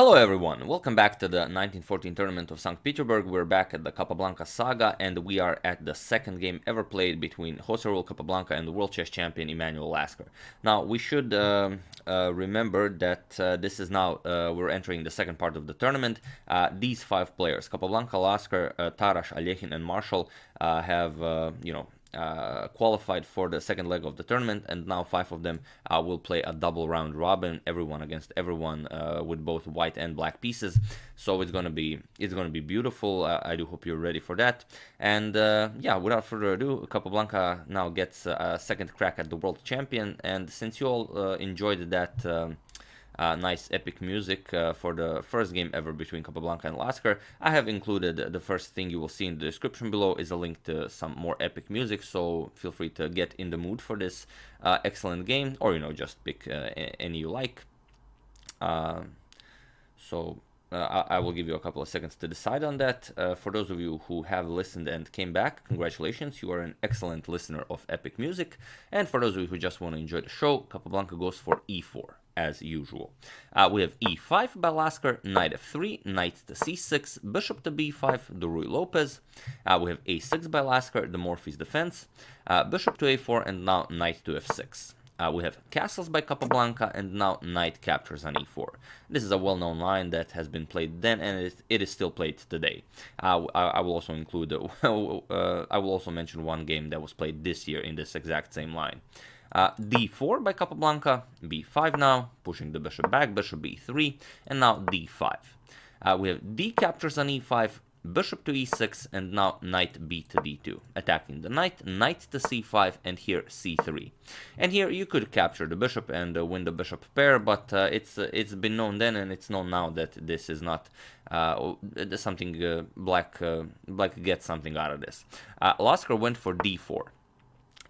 Hello everyone, welcome back to the 1914 tournament of St. Petersburg. We're back at the Capablanca saga and we are at the second game ever played between Jose Raul Capablanca and the world chess champion Emanuel Lasker. Now we should remember that this is now, we're entering the second part of the tournament. These five players, Capablanca, Lasker, Tarash, Alechin and Marshall have, qualified for the second leg of the tournament, and now five of them will play a double round robin, everyone against everyone, with both white and black pieces. So it's gonna be beautiful. I do hope you're ready for that. And yeah, without further ado, Capablanca now gets a second crack at the world champion. And since you all enjoyed that nice epic music for the first game ever between Capablanca and Lasker, I have included the first thing you will see in the description below is a link to some more epic music, so feel free to get in the mood for this excellent game, or just pick any you like. I will give you a couple of seconds to decide on that. For those of you who have listened and came back, congratulations, you are an excellent listener of epic music. And for those of you who just want to enjoy the show, Capablanca goes for e4, as usual. We have e5 by Lasker, knight f3, knight to c6, bishop to b5, the Ruy Lopez. We have a6 by Lasker, the Morphy's defense, bishop to a4, and now knight to f6. We have castles by Capablanca, and now knight captures on e4. This is a well-known line that has been played then, and it is still played today. I will also include, I will also mention one game that was played this year in this exact same line. d4 by Capablanca, b5 now, pushing the bishop back, bishop b3, and now d5. We have d captures on e5, bishop to e6, and now knight b to d2, attacking the knight, knight to c5, and here c3. And here you could capture the bishop and win the bishop pair, but it's been known then and it's known now that this is not something black gets something out of this. Lasker went for d4.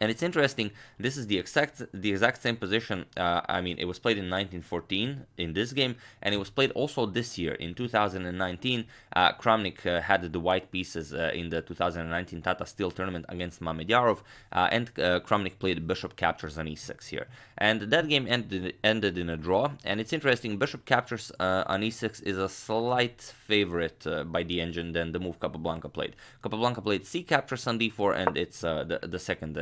And it's interesting, this is the exact same position. I mean, it was played in 1914 in this game, and it was played also this year in 2019. Kramnik had the white pieces in the 2019 Tata Steel tournament against Mamedyarov, and Kramnik played bishop captures on e6 here. And that game ended in a draw, and it's interesting, bishop captures on e6 is a slight favorite by the engine than the move Capablanca played. Capablanca played c captures on d4, and it's the second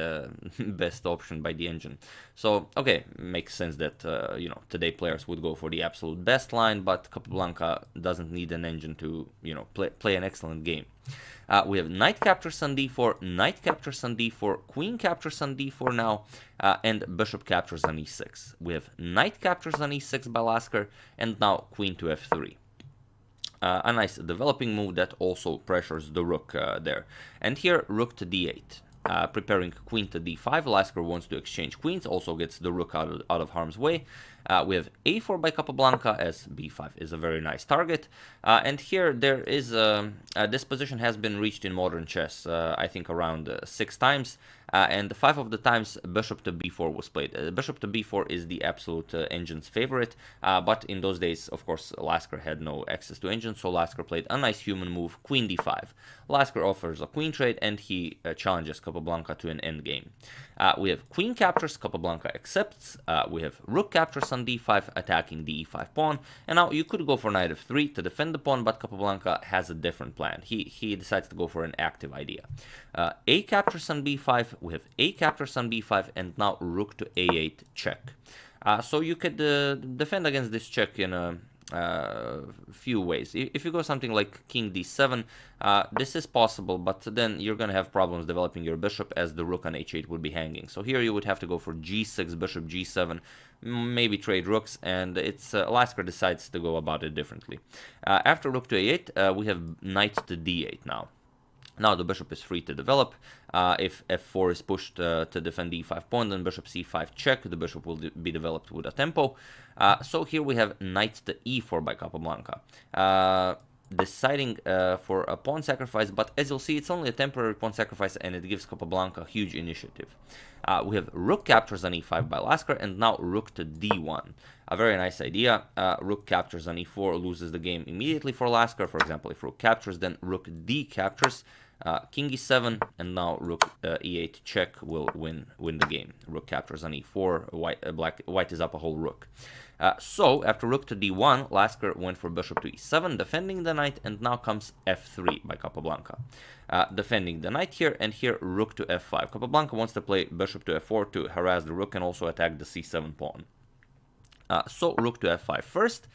best option by the engine. So okay, makes sense that today players would go for the absolute best line, but Capablanca doesn't need an engine to play an excellent game. We have knight captures on d4, knight captures on d4, queen captures on d4 now, and bishop captures on e6. We have knight captures on e6 by Lasker, and now queen to f3. A nice developing move that also pressures the rook there. And here, rook to d8. Preparing queen to d5, Lasker wants to exchange queens, also gets the rook out of harm's way. We have a4 by Capablanca, as b5 is a very nice target. And here there is, this position has been reached in modern chess, I think around 6 times. And 5 of the times bishop to b4 was played. Bishop to b4 is the absolute engine's favorite, but in those days, of course, Lasker had no access to engine, so Lasker played a nice human move, queen d5. Lasker offers a queen trade, and he challenges Capablanca to an endgame. We have queen captures, Capablanca accepts. We have rook captures on d5, attacking the e5 pawn. And now you could go for knight f3 to defend the pawn, but Capablanca has a different plan. He decides to go for an active idea. A captures on b5, we have a captures on b5, and now rook to a8 check. So you could defend against this check in a few ways. If you go something like king d7, this is possible, but then you're going to have problems developing your bishop, as the rook on h8 would be hanging. So here you would have to go for g6, bishop g7, maybe trade rooks, and it's Lasker decides to go about it differently. After rook to a8, we have knight to d8 now. Now the bishop is free to develop. If f4 is pushed to defend the e5 pawn, then bishop c5 check. The bishop will be developed with a tempo. So here we have knight to e4 by Capablanca. Deciding for a pawn sacrifice, but as you'll see, it's only a temporary pawn sacrifice, and it gives Capablanca huge initiative. We have rook captures on e5 by Lasker, and now rook to d1. A very nice idea. Rook captures on e4, loses the game immediately for Lasker. For example, if rook captures, then rook d captures. King e7, and now rook e8 check will win the game. Rook captures on e4. White is up a whole rook. So after rook to d1, Lasker went for bishop to e7, defending the knight, and now comes f3 by Capablanca. Defending the knight here, and here rook to f5. Capablanca wants to play bishop to f4 to harass the rook and also attack the c7 pawn. So rook to f5 first.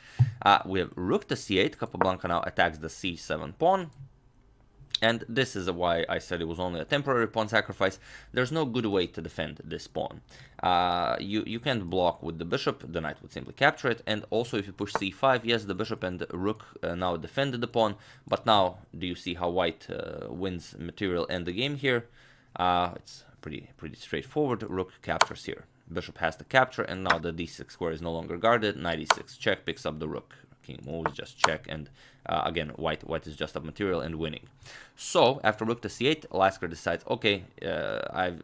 We have rook to c8. Capablanca now attacks the c7 pawn. And this is why I said it was only a temporary pawn sacrifice. There's no good way to defend this pawn. You can't block with the bishop. The knight would simply capture it. And also if you push c5, yes, the bishop and the rook now defended the pawn. But now, do you see how white wins material and the game here? It's pretty straightforward. Rook captures here. Bishop has to capture, and now the d6 square is no longer guarded. Knight e6 check, picks up the rook. King moves, just check, and again, white is just up material and winning. So after rook to c8, Lasker decides, okay, I've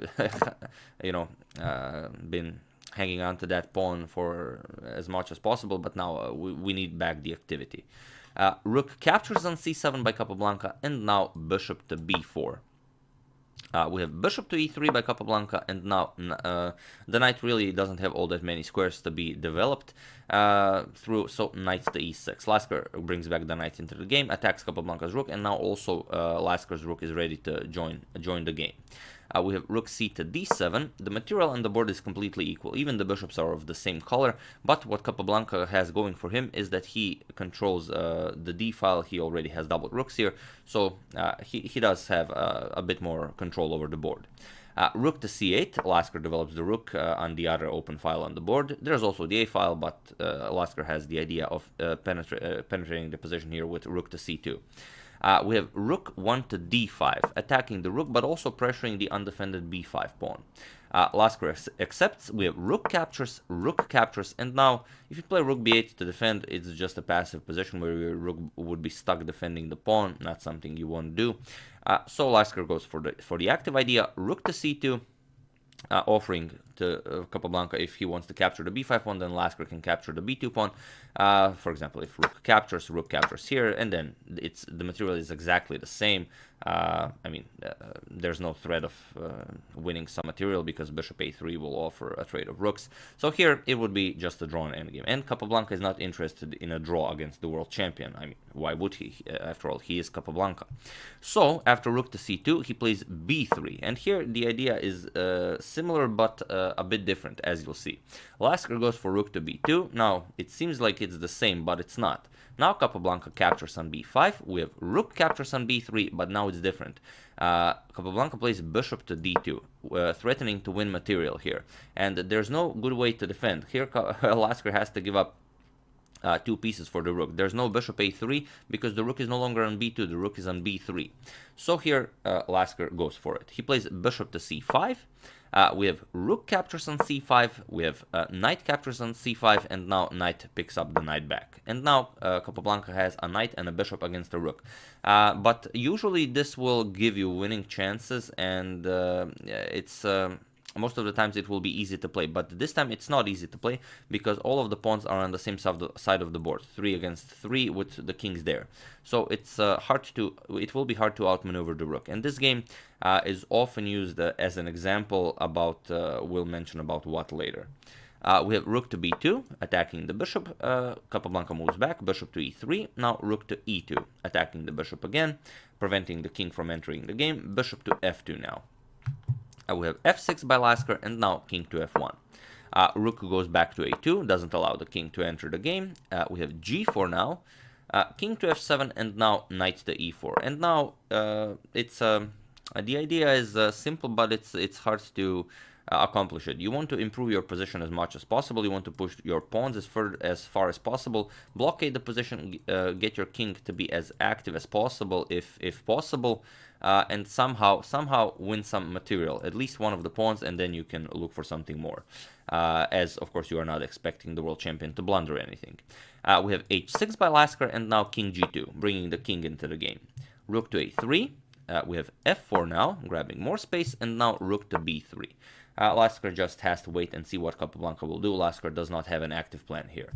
been hanging on to that pawn for as much as possible, but now we need back the activity. Rook captures on c7 by Capablanca, and now bishop to b4. We have bishop to e3 by Capablanca, and now the knight really doesn't have all that many squares to be developed so knight to e6. Lasker brings back the knight into the game, attacks Capablanca's rook, and now also Lasker's rook is ready to join the game. We have rook c to d7. The material on the board is completely equal. Even the bishops are of the same color, but what Capablanca has going for him is that he controls the d file. He already has doubled rooks here, so he does have a bit more control over the board. Rook to c8, Lasker develops the rook on the other open file on the board. There's also the a file, but Lasker has the idea of penetrating the position here with rook to c2. We have rook 1 to d5, attacking the rook, but also pressuring the undefended b5 pawn. Lasker accepts. We have rook captures, and now if you play rook b8 to defend, it's just a passive position where your rook would be stuck defending the pawn, not something you want to do. So Lasker goes for the active idea, rook to c2, offering to Capablanca, if he wants to capture the b5 pawn, then Lasker can capture the b2 pawn. For example, if rook captures here, and then the material is exactly the same. There's no threat of winning some material because bishop a3 will offer a trade of rooks. So here it would be just a drawn endgame, and Capablanca is not interested in a draw against the world champion. I mean, why would he? After all, he is Capablanca. So after rook to c2, he plays b3, and here the idea is similar but a bit different, as you'll see. Lasker goes for rook to b2. Now it seems like it's the same, but it's not. Now Capablanca captures on b5. We have rook captures on b3, but now it's different. Capablanca plays bishop to d2, threatening to win material here. And there's no good way to defend. Here Lasker has to give up 2 pieces for the rook. There's no bishop a3 because the rook is no longer on b2, the rook is on b3. So here Lasker goes for it. He plays bishop to c5. We have rook captures on c5, we have knight captures on c5, and now knight picks up the knight back. And now Capablanca has a knight and a bishop against a rook. But usually this will give you winning chances, and it's most of the times it will be easy to play, but this time it's not easy to play because all of the pawns are on the same side of the board, 3 against 3 with the kings there. So it will be hard to outmaneuver the rook. And this game is often used as an example about, we'll mention about what later. We have rook to b2, attacking the bishop. Capablanca moves back, bishop to e3. Now rook to e2, attacking the bishop again, preventing the king from entering the game. Bishop to f2 now. We have f6 by Lasker, and now king to f1. Rook goes back to a2, doesn't allow the king to enter the game. We have g4 now, king to f7, and now knight to e4. And now the idea is simple, but it's hard to accomplish it. You want to improve your position as much as possible. You want to push your pawns as far as possible, blockade the position, get your king to be as active as possible, if possible, and somehow win some material, at least one of the pawns, and then you can look for something more. As of course you are not expecting the world champion to blunder anything. We have h6 by Lasker, and now king g2, bringing the king into the game. Rook to a3. We have f4 now, grabbing more space, and now rook to b3. Lasker just has to wait and see what Capablanca will do. Lasker does not have an active plan here.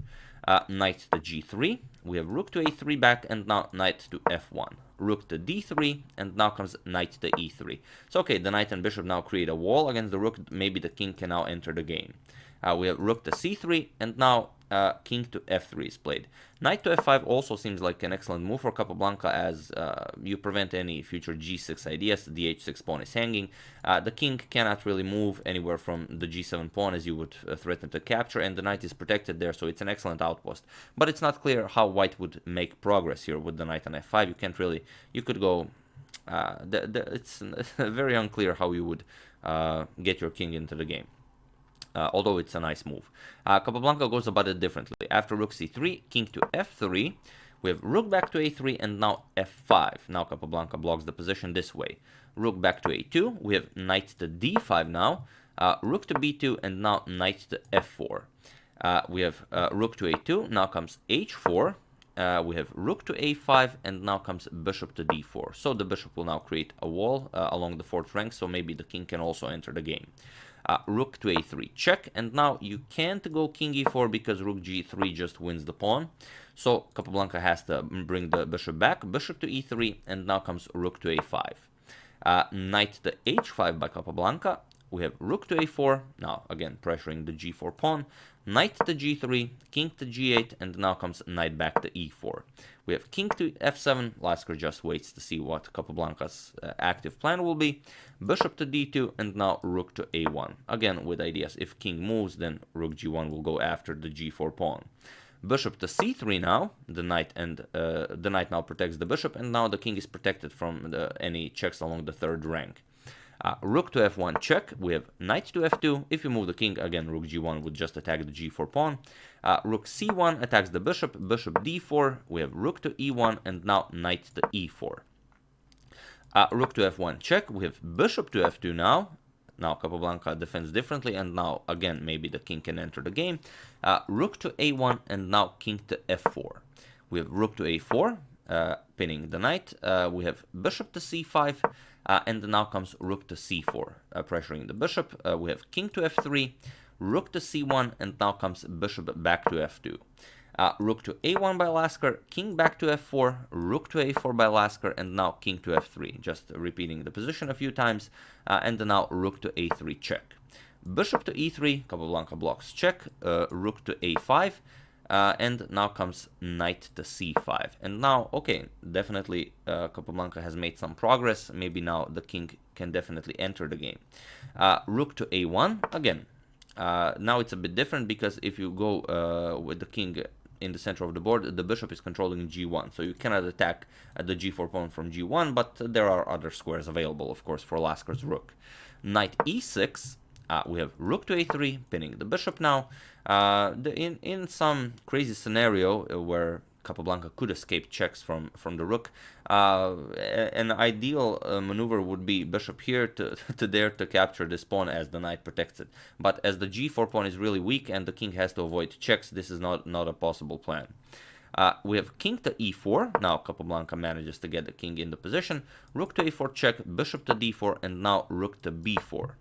Knight to g3. We have rook to a3 back, and now knight to f1. rook to d3, and now comes knight to e3. So okay, the knight and bishop now create a wall against the rook. Maybe the king can now enter the game. We have rook to c3, and now king to f3 is played. Knight to f5 also seems like an excellent move for Capablanca, as you prevent any future g6 ideas. The h6 pawn is hanging. The king cannot really move anywhere from the g7 pawn, as you would threaten to capture, and the knight is protected there, so it's an excellent outpost. But it's not clear how white would make progress here with the knight on f5. You can't really, you could go, it's very unclear how you would get your king into the game. Although it's a nice move. Capablanca goes about it differently. After rook c3, king to f3, we have rook back to a3, and now f5. Now Capablanca blocks the position this way. Rook back to a2, we have knight to d5 now, rook to b2, and now knight to f4. We have rook to a2, now comes h4, we have rook to a5, and now comes bishop to d4. So the bishop will now create a wall along the fourth rank, so maybe the king can also enter the game. Rook to a3 check, and now you can't go king e4 because rook g3 just wins the pawn. So Capablanca has to bring the bishop back, bishop to e3, and now comes rook to a5. Knight to h5 by Capablanca. We have rook to a4, now again pressuring the g4 pawn, knight to g3, king to g8, and now comes knight back to e4. We have king to f7, Lasker just waits to see what Capablanca's active plan will be, bishop to d2, and now rook to a1. Again, with ideas, if king moves, then rook g1 will go after the g4 pawn. Bishop to c3 now, the knight now protects the bishop, and now the king is protected from any checks along the third rank. Rook to f1 check, we have knight to f2. If you move the king, again, rook g1 would just attack the g4 pawn. Rook c1 attacks the bishop, bishop d4, we have rook to e1, and now knight to e4. Rook to f1 check, we have bishop to f2 now. Now Capablanca defends differently, and now, again, maybe the king can enter the game. Rook to a1, and now king to f4. We have rook to a4, pinning the knight. We have bishop to c5, and now comes rook to c4, pressuring the bishop. We have king to f3, rook to c1, and now comes bishop back to f2. Rook to a1 by Lasker, king back to f4, rook to a4 by Lasker, and now king to f3, just repeating the position a few times, and now rook to a3 check. Bishop to e3, Capablanca blocks check, rook to a5, and now comes knight to c5. And now, okay, definitely Capablanca has made some progress. Maybe now the king can definitely enter the game. Rook to a1, again. Now it's a bit different because if you go with the king in the center of the board, the bishop is controlling g1. So you cannot attack the g4 pawn from g1, but there are other squares available, of course, for Lasker's rook. Knight e6. We have rook to a3, pinning the bishop now. In some crazy scenario where Capablanca could escape checks from the rook, an ideal maneuver would be bishop here to dare to capture this pawn as the knight protects it. But as the g4 pawn is really weak and the king has to avoid checks, this is not a possible plan. We have king to e4. Now Capablanca manages to get the king in the position. Rook to a4 check, bishop to d4, and now rook to b4.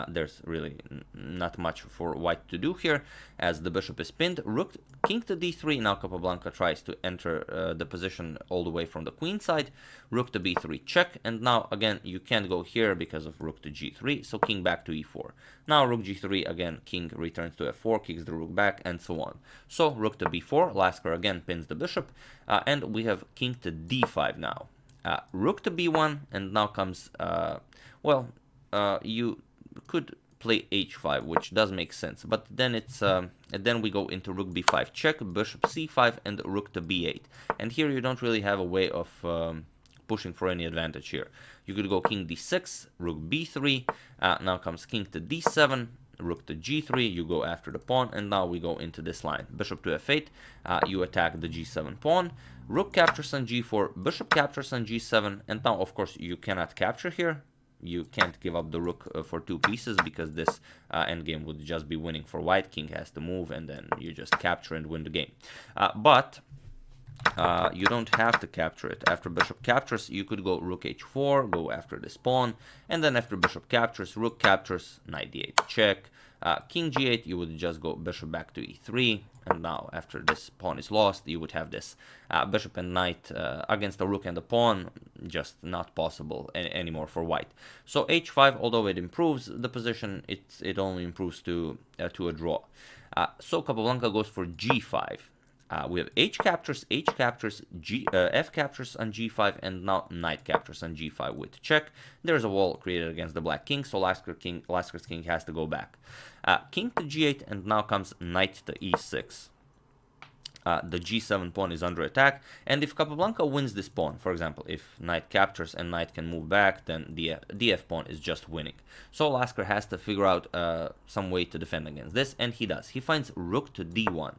There's really not much for white to do here, as the bishop is pinned. Rook, king to d3. Now Capablanca tries to enter the position all the way from the queen side. Rook to b3 check, and now again you can't go here because of rook to g3, so king back to e4. Now rook g3, again king returns to f4, kicks the rook back, and so on. So rook to b4, Lasker again pins the bishop, and we have king to d5 now. Rook to b1, and now comes, you could play h5, which does make sense, but then then we go into rook b5 check, bishop c5, and rook to b8. And here you don't really have a way of pushing for any advantage here. You could go king d6, rook b3, now comes king to d7, rook to g3, you go after the pawn, and now we go into this line. Bishop to f8, you attack the g7 pawn, rook captures on g4, bishop captures on g7, and now of course you cannot capture here. You can't give up the rook for two pieces because this endgame would just be winning for white. King has to move, and then you just capture and win the game. But you don't have to capture it. After bishop captures, you could go rook h4, go after this pawn, and then after bishop captures, rook captures, knight d8 check, King g8, you would just go bishop back to e3, and now after this pawn is lost, you would have this bishop and knight against the rook and the pawn, just not possible anymore for white. So h5, although it improves the position, it only improves to a draw. So Capablanca goes for g5. We have h captures, f captures on g5, and now knight captures on g5 with check. There's a wall created against the black king, so Lasker's king has to go back. King to g8, and now comes knight to e6. The g7 pawn is under attack, and if Capablanca wins this pawn, for example, if knight captures and knight can move back, then the df pawn is just winning. So Lasker has to figure out some way to defend against this, and he does. He finds rook to d1.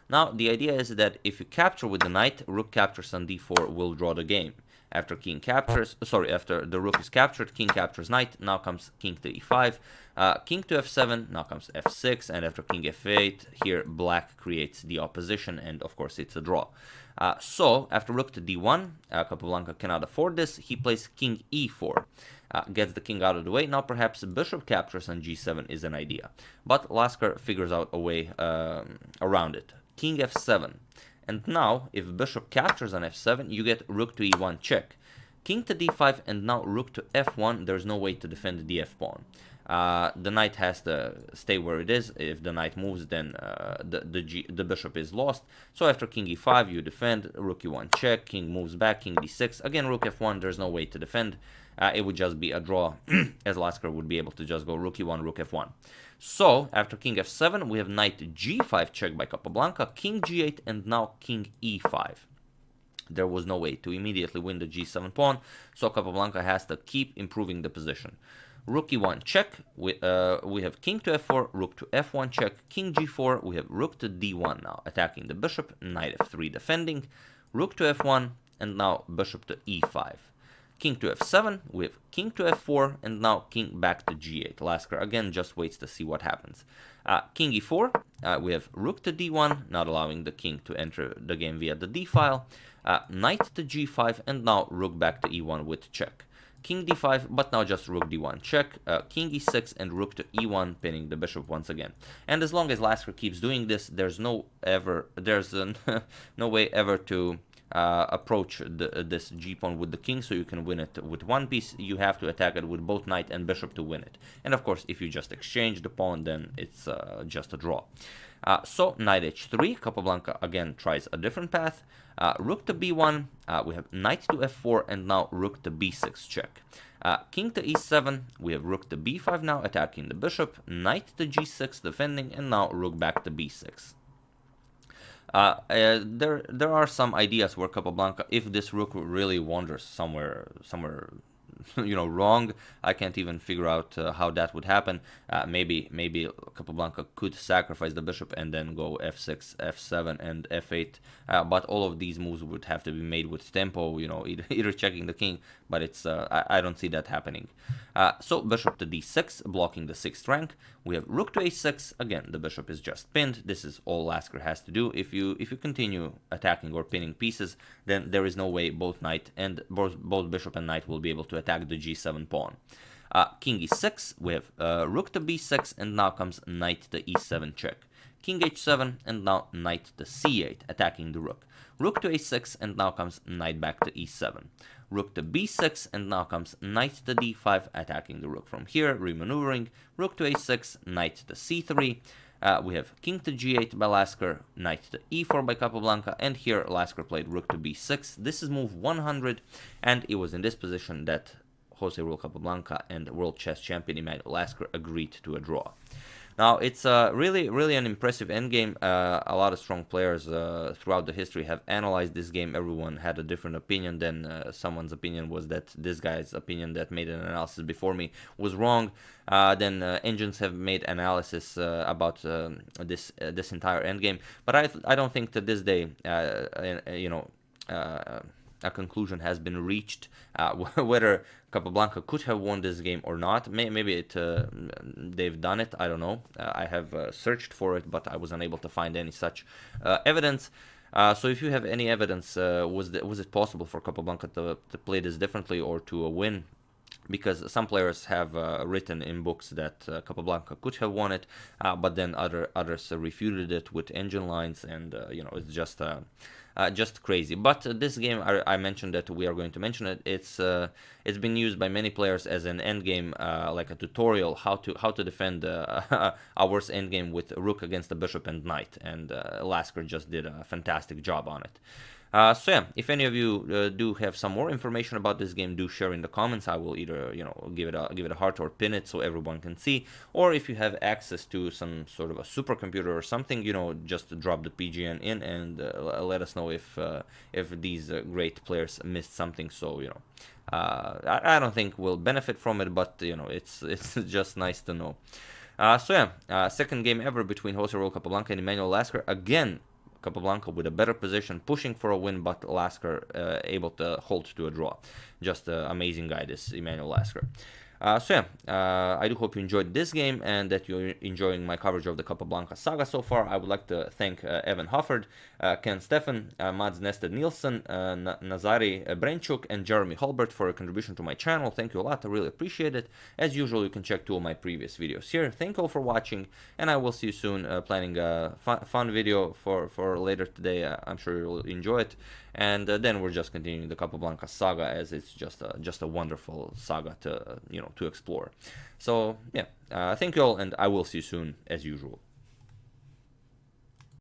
Now, the idea is that if you capture with the knight, rook captures on d4 will draw the game. After after the rook is captured, king captures knight, now comes king to e5, king to f7, now comes f6, and after king f8, here black creates the opposition, and of course it's a draw. So, after rook to d1, Capablanca cannot afford this, he plays king e4. Gets the king out of the way. Now perhaps bishop captures on g7 is an idea, but Lasker figures out a way around it. King f7, and now if bishop captures on f7, you get rook to e1 check. King to d5, and now rook to f1. There's no way to defend the f pawn. The knight has to stay where it is. If the knight moves, then the bishop is lost. So after king e5, you defend, rook e1 check, king moves back, king d6. Again, rook f1, there's no way to defend. It would just be a draw, as Lasker would be able to just go rook e1, rook f1. So, after king f7, we have knight g5 check by Capablanca, king g8, and now king e5. There was no way to immediately win the g7 pawn, so Capablanca has to keep improving the position. Rook e1 check, we have king to f4, rook to f1 check, king g4, we have rook to d1 now, attacking the bishop, knight f3 defending, rook to f1, and now bishop to e5. King to f7, we have king to f4, and now king back to g8. Lasker again just waits to see what happens. King e4, we have rook to d1, not allowing the king to enter the game via the d file. Knight to g5, and now rook back to e1 with check. King d5, but now just rook d1 check, king e6, and rook to e1, pinning the bishop once again. And as long as Lasker keeps doing this, there's no way ever to approach this g-pawn with the king, so you can win it with one piece. You have to attack it with both knight and bishop to win it. And of course, if you just exchange the pawn, then it's just a draw. So knight h3, Capablanca again tries a different path. Rook to b1, we have knight to f4, and now rook to b6 check. King to e7, we have rook to b5 now, attacking the bishop, knight to g6 defending, and now rook back to b6. There are some ideas where Capablanca, if this rook really wanders somewhere wrong, I can't even figure out how that would happen. Maybe Capablanca could sacrifice the bishop and then go f6, f7, and f8. But all of these moves would have to be made with tempo, either checking the king, but it's I don't see that happening. So bishop to d6, blocking the 6th rank. We have rook to a6. Again, the bishop is just pinned. This is all Lasker has to do. If you continue attacking or pinning pieces, then there is no way both bishop and knight will be able to attack the g7 pawn. King e6, we have rook to b6, and now comes knight to e7 check. King h7, and now knight to c8, attacking the rook. Rook to a6, and now comes knight back to e7. Rook to b6, and now comes knight to d5, attacking the rook from here, remaneuvering. Rook to a6, knight to c3. We have king to g8 by Lasker, knight to e4 by Capablanca, and here Lasker played rook to b6. This is move 100, and it was in this position that Jose Ruel Capablanca and world chess champion Emanuel Lasker agreed to a draw. Now, it's really an impressive endgame. A lot of strong players throughout the history have analyzed this game. Everyone had a different opinion. Then someone's opinion was that this guy's opinion that made an analysis before me was wrong. Then engines have made analysis about this entire endgame. But I don't think to this day, a conclusion has been reached whether Capablanca could have won this game or not. Maybe they've done it. I don't know. I have searched for it, but I was unable to find any such evidence. So if you have any evidence, was it possible for Capablanca to play this differently or to win because some players have written in books that Capablanca could have won it, but then others refuted it with engine lines, and it's just crazy. But this game, I mentioned that we are going to mention it. It's been used by many players as an end game, like a tutorial how to defend our worst end game with rook against the bishop and knight, and Lasker just did a fantastic job on it. So yeah, if any of you do have some more information about this game, do share in the comments. I will either give it a heart or pin it so everyone can see. Or if you have access to some sort of a supercomputer or something, just drop the PGN in and let us know if these great players missed something. So I don't think we'll benefit from it, but it's just nice to know. So yeah, second game ever between Jose Raul Capablanca and Emmanuel Lasker. Again, Capablanca with a better position, pushing for a win, but Lasker able to hold to a draw. Just an amazing guy, this Emmanuel Lasker. So yeah, I do hope you enjoyed this game and that you're enjoying my coverage of the Capablanca saga so far. I would like to thank Evan Hofford, Ken Steffen, Mads Nested Nielsen, Nazari Brenchuk, and Jeremy Holbert for a contribution to my channel. Thank you a lot, I really appreciate it. As usual, you can check 2 of my previous videos here. Thank you all for watching, and I will see you soon. Planning a fun video for later today. I'm sure you'll enjoy it. And then we're just continuing the Capablanca saga, as it's just a wonderful saga to to explore. So yeah, thank you all, and I will see you soon as usual.